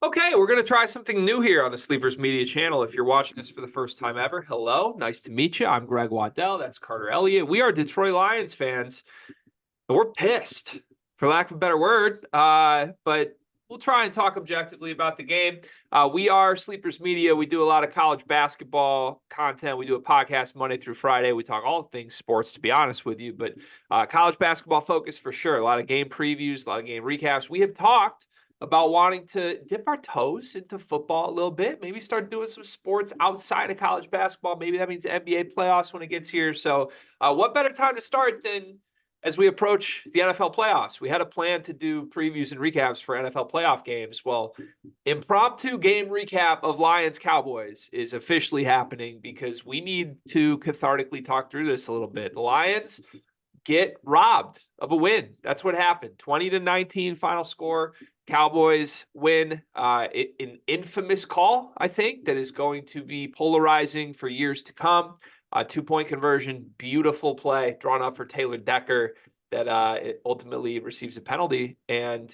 Okay, we're going to try something new here on the Sleepers Media channel. If you're watching us for the first time ever, hello, nice to meet you. I'm Greg Waddell. That's Carter Elliott. We are Detroit Lions fans, and we're pissed, for lack of a better word. But we'll try and talk objectively about the game. We are Sleepers Media. We do a lot of college basketball content. We do a podcast Monday through Friday. We talk all things sports, to be honest with you, but college basketball focus for sure. A lot of game previews, a lot of game recaps. We have talked about wanting to dip our toes into football a little bit, maybe start doing some sports outside of college basketball. Maybe that means NBA playoffs when it gets here. So what better time to start than as we approach the NFL playoffs? We had a plan to do previews and recaps for NFL playoff games. Well, impromptu game recap of Lions Cowboys is officially happening because we need to cathartically talk through this a little bit. The Lions get robbed of a win. That's what happened. 20-19 final score. Cowboys win. An infamous call, I think, that is going to be polarizing for years to come. 2-point conversion, beautiful play drawn up for Taylor Decker that it ultimately receives a penalty. And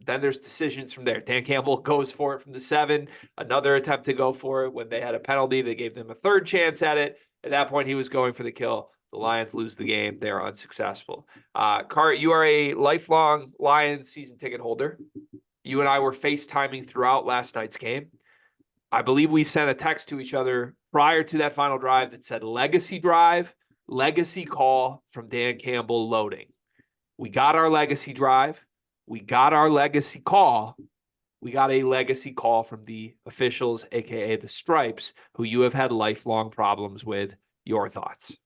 then there's decisions from there. Dan Campbell goes for it from the 7. Another attempt to go for it when they had a penalty. They gave them a third chance at it. At that point, he was going for the kill. The Lions lose the game. They are unsuccessful. Cart, you are a lifelong Lions season ticket holder. You and I were FaceTiming throughout last night's game. I believe we sent a text to each other prior to that final drive that said legacy drive, legacy call from Dan Campbell loading. We got our legacy drive. We got our legacy call. We got a legacy call from the officials, a.k.a. the Stripes, who you have had lifelong problems with. Your thoughts?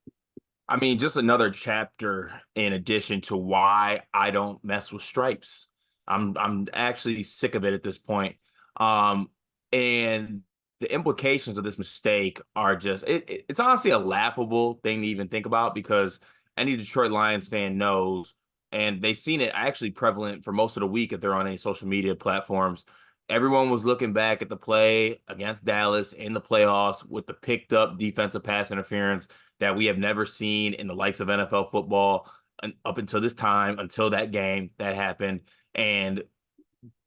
I mean, just another chapter in addition to why I don't mess with stripes. I'm actually sick of it at this point. And the implications of this mistake are just it's honestly a laughable thing to even think about, because any Detroit Lions fan knows, and they've seen it actually prevalent for most of the week if they're on any social media platforms. Everyone was looking back at the play against Dallas in the playoffs with the picked up defensive pass interference that we have never seen in the likes of NFL football up until this time, until that game that happened. And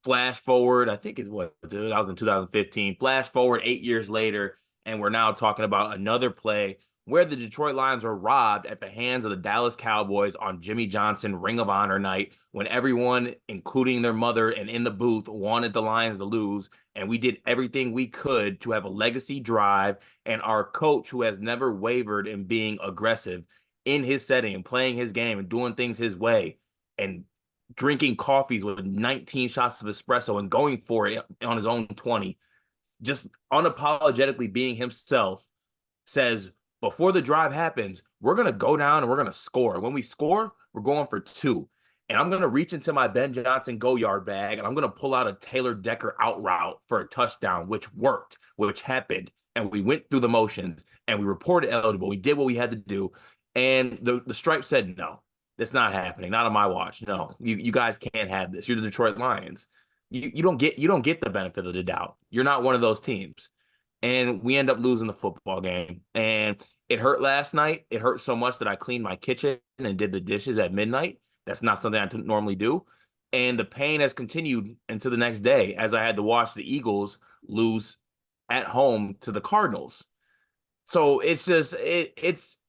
flash forward, I think it's what, dude, that was in 2015. Flash forward 8 years later, and we're now talking about another play where the Detroit Lions were robbed at the hands of the Dallas Cowboys on Jimmy Johnson Ring of Honor night, when everyone, including their mother and in the booth, wanted the Lions to lose. And we did everything we could to have a legacy drive. And our coach, who has never wavered in being aggressive in his setting and playing his game and doing things his way and drinking coffees with 19 shots of espresso and going for it on his own 20, just unapologetically being himself, says, before the drive happens, we're going to go down and we're going to score. When we score, we're going for 2. And I'm going to reach into my Ben Johnson go-yard bag, and I'm going to pull out a Taylor Decker out route for a touchdown, which worked, which happened. And we went through the motions, and we reported eligible. We did what we had to do. And the Stripe said, no, that's not happening. Not on my watch. No, you guys can't have this. You're the Detroit Lions. You don't get the benefit of the doubt. You're not one of those teams. And we end up losing the football game. And it hurt last night. It hurt so much that I cleaned my kitchen and did the dishes at midnight. That's not something I normally do. And the pain has continued into the next day as I had to watch the Eagles lose at home to the Cardinals. So it's just, it's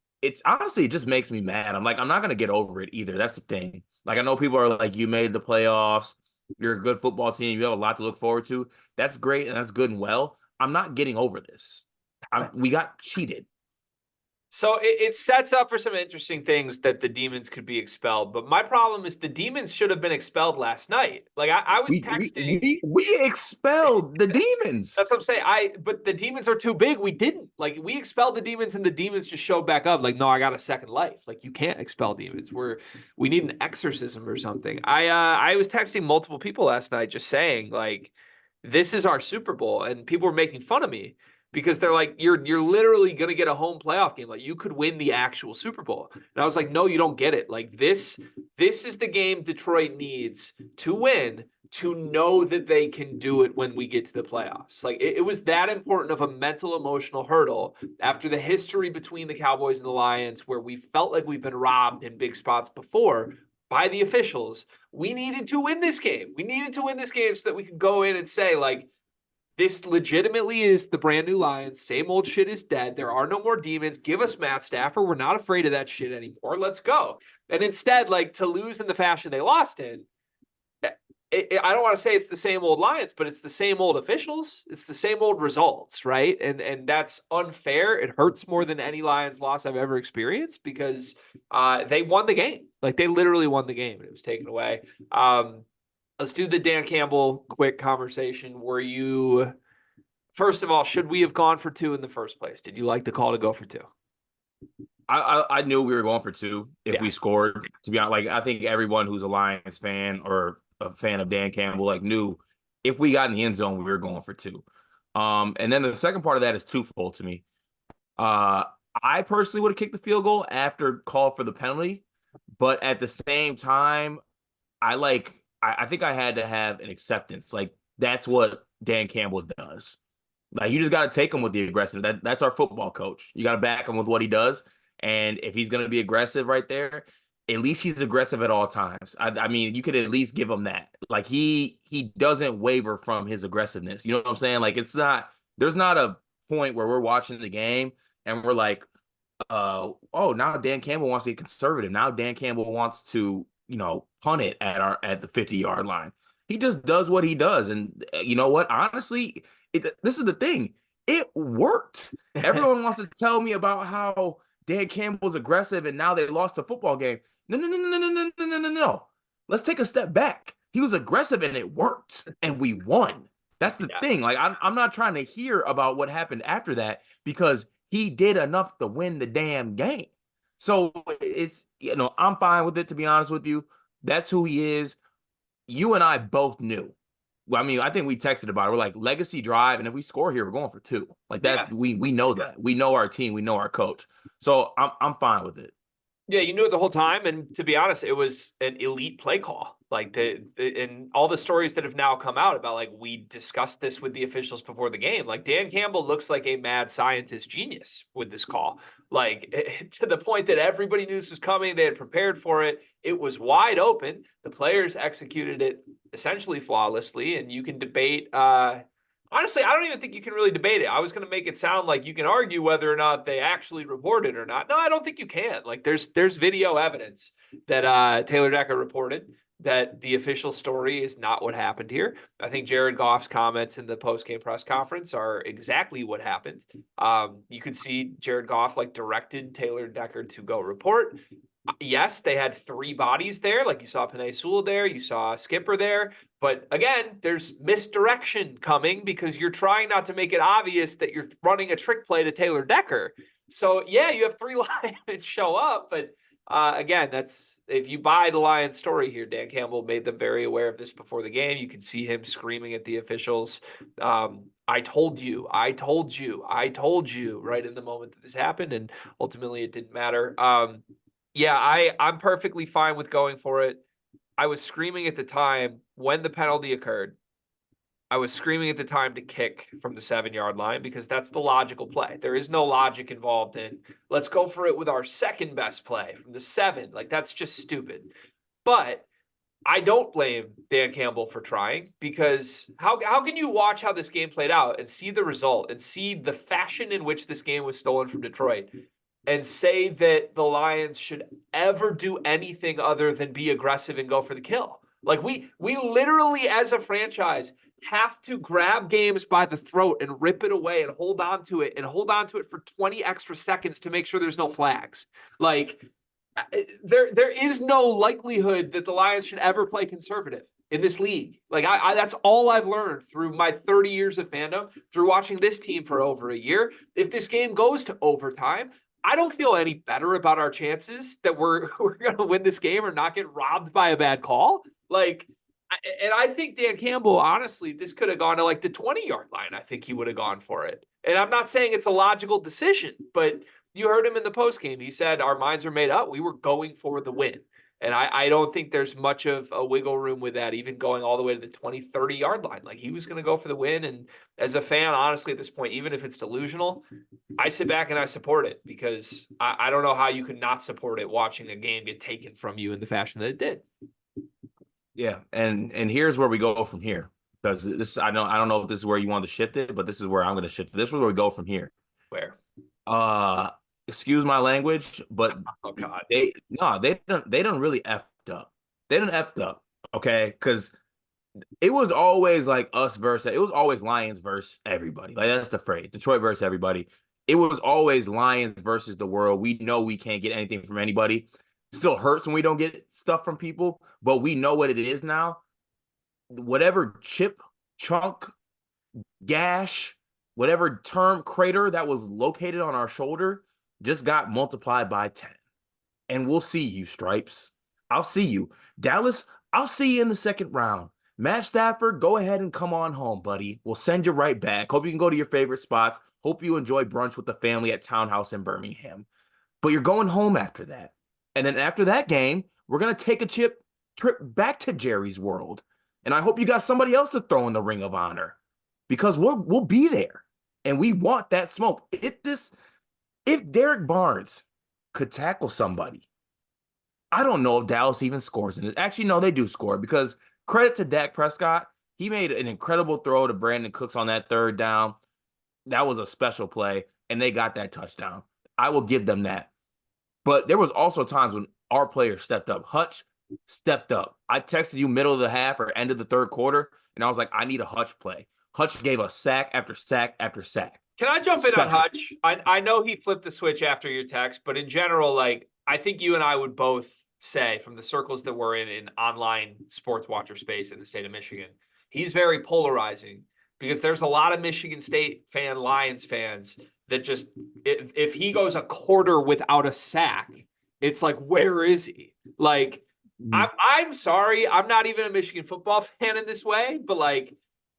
honestly, it just makes me mad. I'm like, I'm not going to get over it either. That's the thing. Like, I know people are like, you made the playoffs. You're a good football team. You have a lot to look forward to. That's great. And that's good and well. I'm not getting over this. We got cheated. So it sets up for some interesting things that the Demons could be expelled. But my problem is the Demons should have been expelled last night. Like I was texting. We expelled the Demons. That's what I'm saying. But the Demons are too big. We didn't. Like, we expelled the Demons and the Demons just showed back up. Like, no, I got a second life. Like, you can't expel Demons. We need an exorcism or something. I was texting multiple people last night just saying, like, this is our Super Bowl. And people were making fun of me because they're like, you're literally going to get a home playoff game. Like, you could win the actual Super Bowl. And I was like, no, you don't get it. Like, this is the game Detroit needs to win, to know that they can do it when we get to the playoffs. Like, it was that important of a mental, emotional hurdle after the history between the Cowboys and the Lions, where we felt like we've been robbed in big spots before. by the officials. We needed to win this game. We needed to win this game so that we could go in and say, like, this legitimately is the brand new Lions. Same old shit is dead. There are no more demons. Give us Matt Stafford. We're not afraid of that shit anymore. Let's go. And instead, like, to lose in the fashion they lost in, I don't want to say it's the same old Lions, but it's the same old officials. It's the same old results, right? And that's unfair. It hurts more than any Lions loss I've ever experienced because they won the game. Like, they literally won the game and it was taken away. Let's do the Dan Campbell quick conversation. First of all, should we have gone for 2 in the first place? Did you like the call to go for 2? I knew we were going for 2 if we Yeah. scored. To be honest, like I think everyone who's a Lions fan or a fan of Dan Campbell like knew if we got in the end zone, we were going for 2. And then the second part of that is twofold to me. I personally would have kicked the field goal after call for the penalty, but at the same time, I think I had to have an acceptance. Like that's what Dan Campbell does. Like you just got to take him with the aggressive. That's our football coach. You got to back him with what he does. And if he's going to be aggressive right there, at least he's aggressive at all times. I mean, you could at least give him that. Like he doesn't waver from his aggressiveness. You know what I'm saying? Like there's not a point where we're watching the game and we're like, oh, now Dan Campbell wants to get conservative. Now Dan Campbell wants to, punt it at the 50-yard line. He just does what he does. And you know what? Honestly, this is the thing. It worked. Everyone wants to tell me about how Dan Campbell's aggressive and now they lost a football game. No. Let's take a step back. He was aggressive and it worked and we won. That's the thing. Like I'm not trying to hear about what happened after that because he did enough to win the damn game. So it's, I'm fine with it, to be honest with you. That's who he is. You and I both knew. Well, I mean, I think we texted about it. We're like legacy drive, and if we score here, we're going for 2. Like that's we know that. We know our team, we know our coach. So I'm fine with it. Yeah, you knew it the whole time, and to be honest, it was an elite play call. Like and all the stories that have now come out about like we discussed this with the officials before the game. Like Dan Campbell looks like a mad scientist genius with this call. Like to the point that everybody knew this was coming. They had prepared for it. It was wide open. The players executed it essentially flawlessly, and you can debate. Honestly, I don't even think you can really debate it. I was going to make it sound like you can argue whether or not they actually reported or not. No, I don't think you can. Like there's video evidence that Taylor Decker reported that the official story is not what happened here. I think Jared Goff's comments in the post-game press conference are exactly what happened. You could see Jared Goff like directed Taylor Decker to go report. Yes, they had 3 bodies there. Like you saw Penei Sewell there, you saw Skipper there. But again, there's misdirection coming because you're trying not to make it obvious that you're running a trick play to Taylor Decker. So yeah, you have 3 Lions show up, but again, that's if you buy the Lions story here. Dan Campbell made them very aware of this before the game. You can see him screaming at the officials. I told you, right in the moment that this happened, and ultimately it didn't matter. Yeah, I'm perfectly fine with going for it. I was screaming at the time when the penalty occurred. I was screaming at the time to kick from the 7-yard line because that's the logical play. There is no logic involved in let's go for it with our second best play from the 7. Like that's just stupid. But I don't blame Dan Campbell for trying because how can you watch how this game played out and see the result and see the fashion in which this game was stolen from Detroit and say that the Lions should ever do anything other than be aggressive and go for the kill? Like we literally as a franchise have to grab games by the throat and rip it away and hold on to it for 20 extra seconds to make sure there's no flags. Like there is no likelihood that the Lions should ever play conservative in this league. Like I that's all I've learned through my 30 years of fandom, through watching this team for over a year. If this game goes to overtime, I don't feel any better about our chances that we're going to win this game or not get robbed by a bad call. Like, and I think Dan Campbell, honestly, this could have gone to like the 20-yard line. I think he would have gone for it. And I'm not saying it's a logical decision, but you heard him in the postgame. He said, our minds are made up. We were going for the win. And I don't think there's much of a wiggle room with that, even going all the way to the 20, 30-yard line. Like, he was going to go for the win. And as a fan, honestly, at this point, even if it's delusional, I sit back and I support it because I don't know how you could not support it watching a game get taken from you in the fashion that it did. Yeah, and here's where we go from here, because this I don't know if this is where you want to shift it, but this is where I'm going to shift it. This is where we go from here. Where? Uh, excuse my language, but Oh, God. they don't really effed up. They didn't effed up, okay? Because it was always like us versus it was always Lions versus everybody. Like, that's the phrase. Detroit versus everybody. It was always Lions versus the world. We know we can't get anything from anybody. Still hurts when we don't get stuff from people, but we know what it is now. Whatever chip, chunk, gash, whatever term crater that was located on our shoulder just got multiplied by 10. And we'll see you, Stripes. I'll see you. Dallas, I'll see you in the second round. Matt Stafford, go ahead and come on home, buddy. We'll send you right back. Hope you can go to your favorite spots. Hope you enjoy brunch with the family at Townhouse in Birmingham. But you're going home after that. And then after that game, we're going to take a trip back to Jerry's world. And I hope you got somebody else to throw in the Ring of Honor, because we'll be there. And we want that smoke. If Derek Barnes could tackle somebody, I don't know if Dallas even scores in it. Actually, no, they do score, because credit to Dak Prescott. He made an incredible throw to Brandon Cooks on that third down. That was a special play, and they got that touchdown. I will give them that. But there was also times when our players stepped up. Hutch stepped up. I texted you middle of the half or end of the third quarter, and I was like, I need a Hutch play. Hutch gave us sack after sack after sack. Can I jump in on Hutch? I know he flipped the switch after your text, but in general, like, I think you and I would both say, from the circles that we're in online sports watcher space in the state of Michigan, he's very polarizing, because there's a lot of Michigan State Lions fans that just, if he goes a quarter without a sack, it's like, where is he? Like, I'm sorry, I'm not even a Michigan football fan in this way, but like,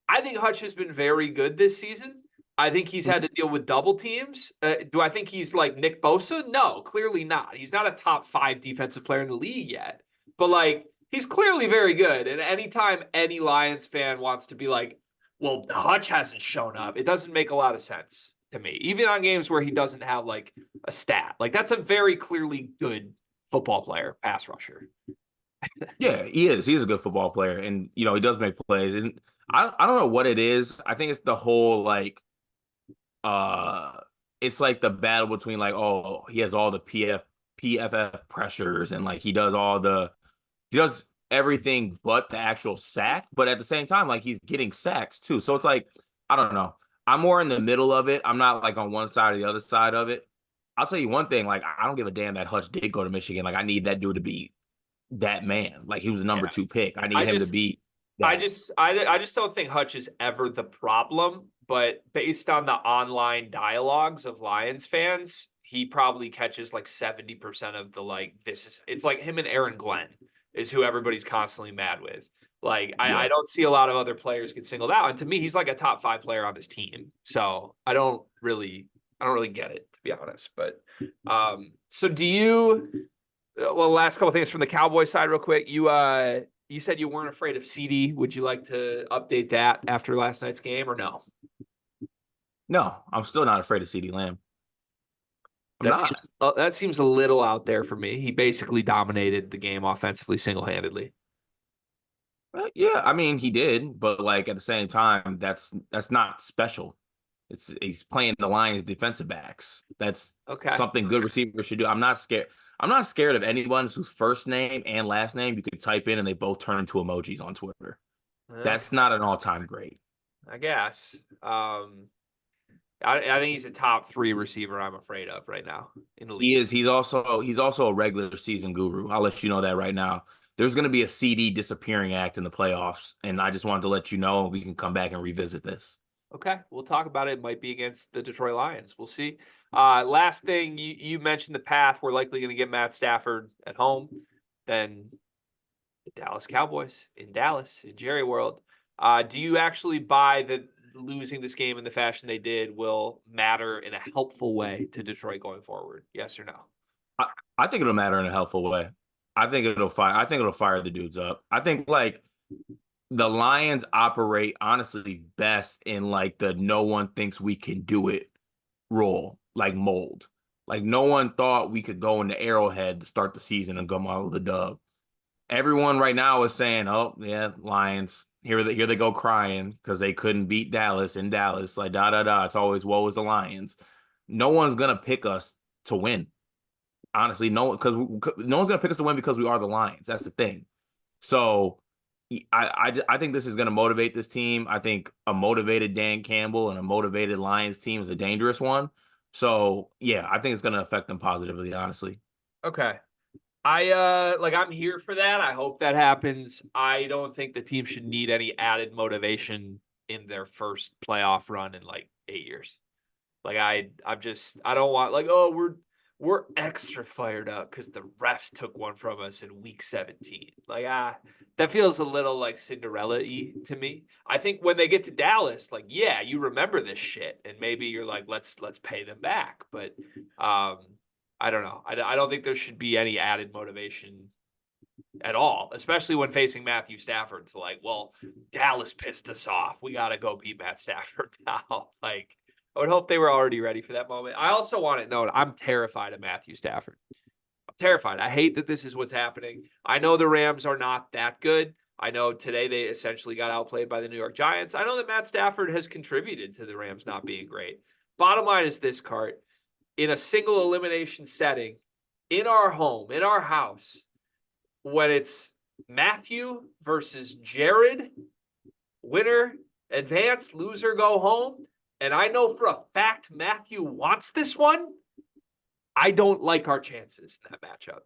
I think Hutch has been very good this season. I think he's had to deal with double teams. Do I think he's like Nick Bosa? No, clearly not. He's not a top 5 defensive player in the league yet, but like, he's clearly very good. And anytime any Lions fan wants to be like, well, Hutch hasn't shown up, it doesn't make a lot of sense to me. Even on games where he doesn't have like a stat, like, that's a very clearly good football player, pass rusher. Yeah, he is. He's a good football player, and he does make plays. And I don't know what it is. I think it's the whole like uh it's like the battle between like, oh, he has all the PFF pressures, and like he does everything but the actual sack, but at the same time, like, he's getting sacks too. So it's like, I don't know. I'm more in the middle of it. I'm not like on one side or the other side of it. I'll tell you one thing, like, I don't give a damn that Hutch did go to Michigan. Like, I need that dude to be that man. Like, he was the number 2 pick. I need him to be that. I just don't think Hutch is ever the problem, but based on the online dialogues of Lions fans, he probably catches like 70% of the, like, it's like him and Aaron Glenn is who everybody's constantly mad with. Like, I don't see a lot of other players get singled out. And to me, he's like a top 5 player on his team. So I don't really get it, to be honest. But so do you, well, last couple things from the Cowboys side real quick. You said you weren't afraid of CD. Would you like to update that after last night's game, or no? No, I'm still not afraid of CeeDee Lamb. That seems a little out there for me. He basically dominated the game offensively, single-handedly. Yeah, I mean, he did, but like, at the same time, that's not special. He's playing the Lions defensive backs. That's Okay. something good receivers should do. I'm not scared. I'm not scared of anyone whose first name and last name you could type in and they both turn into emojis on Twitter. That's not an all-time great. I guess. I think he's a top 3 receiver I'm afraid of right now in the league. He is. He's also a regular season guru. I'll let you know that right now. There's going to be a CD disappearing act in the playoffs, and I just wanted to let you know we can come back and revisit this. Okay, we'll talk about it. It might be against the Detroit Lions. We'll see. Last thing, you mentioned the path. We're likely going to get Matt Stafford at home, then the Dallas Cowboys in Dallas, in Jerry World. Do you actually buy that losing this game in the fashion they did will matter in a helpful way to Detroit going forward? Yes or no? I think it'll matter in a helpful way. I think it'll fire the dudes up. I think like the Lions operate honestly best in like the no one thinks we can do it role, like mold. Like no one thought we could go into Arrowhead to start the season and come out with a dub. Everyone right now is saying, "Oh yeah, Lions here they go crying because they couldn't beat Dallas in Dallas." Like da da da. It's always woe is the Lions. No one's gonna pick us to win. Honestly, because no one's gonna pick us to win because we are the Lions. That's the thing. So I think this is going to motivate this team. I think a motivated Dan Campbell and a motivated Lions team is a dangerous one. So yeah, I think it's going to affect them positively, honestly. Okay. I'm here for that. I hope that happens. I don't think the team should need any added motivation in their first playoff run in like 8 years. Like I don't want like, oh, we're extra fired up because the refs took one from us in week 17. Like that feels a little like Cinderella-y to me. I think when they get to Dallas, like, yeah, you remember this shit, and maybe you're like, let's pay them back. But I don't know. I don't think there should be any added motivation at all, especially when facing Matthew Stafford. To like, well, Dallas pissed us off. We got to go beat Matt Stafford now. Like, I would hope they were already ready for that moment. I also want it known I'm terrified of Matthew Stafford. I'm terrified. I hate that this is what's happening. I know the Rams are not that good. I know today they essentially got outplayed by the New York Giants. I know that Matt Stafford has contributed to the Rams not being great. Bottom line is this, Cart. In a single elimination setting, in our home, in our house, when it's Matthew versus Jared, winner advance, loser go home, and I know for a fact Matthew wants this one, I don't like our chances in that matchup.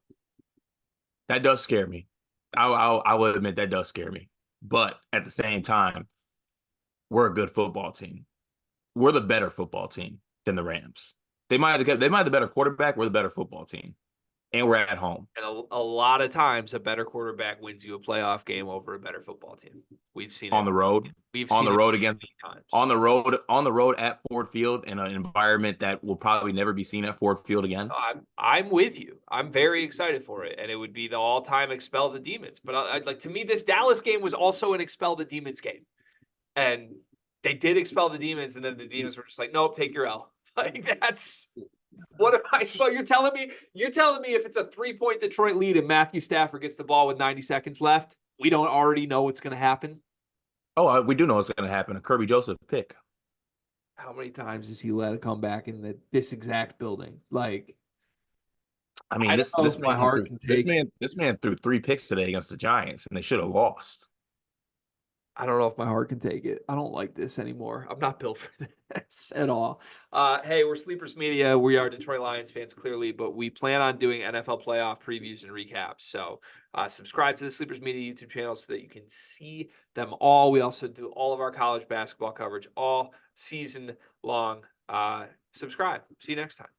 That does scare me. I will admit that does scare me. But at the same time, we're a good football team. We're the better football team than the Rams. They might have the better quarterback. We're the better football team, and we're at home. And a lot of times, a better quarterback wins you a playoff game over a better football team. We've seen it On the road. We've On seen the it road many against times. on the road at Ford Field in an environment that will probably never be seen at Ford Field again. I'm with you. I'm very excited for it, and it would be the all-time expel the demons. But like to me, this Dallas game was also an expel the demons game, and they did expel the demons, and then the demons were just like, nope, take your L. Like that's what am I supposed? You're telling me if it's a 3-point Detroit lead and Matthew Stafford gets the ball with 90 seconds left, we don't already know what's going to happen? Oh, we do know what's going to happen. A Kirby Joseph pick. How many times has he let it come back in this exact building? Like, I mean, I don't know if my heart can take it. this man threw 3 picks today against the Giants, and they should have lost. I don't know if my heart can take it. I don't like this anymore. I'm not built for this at all. Hey, we're Sleepers Media. We are Detroit Lions fans, clearly, but we plan on doing NFL playoff previews and recaps. So subscribe to the Sleepers Media YouTube channel so that you can see them all. We also do all of our college basketball coverage all season long. Subscribe. See you next time.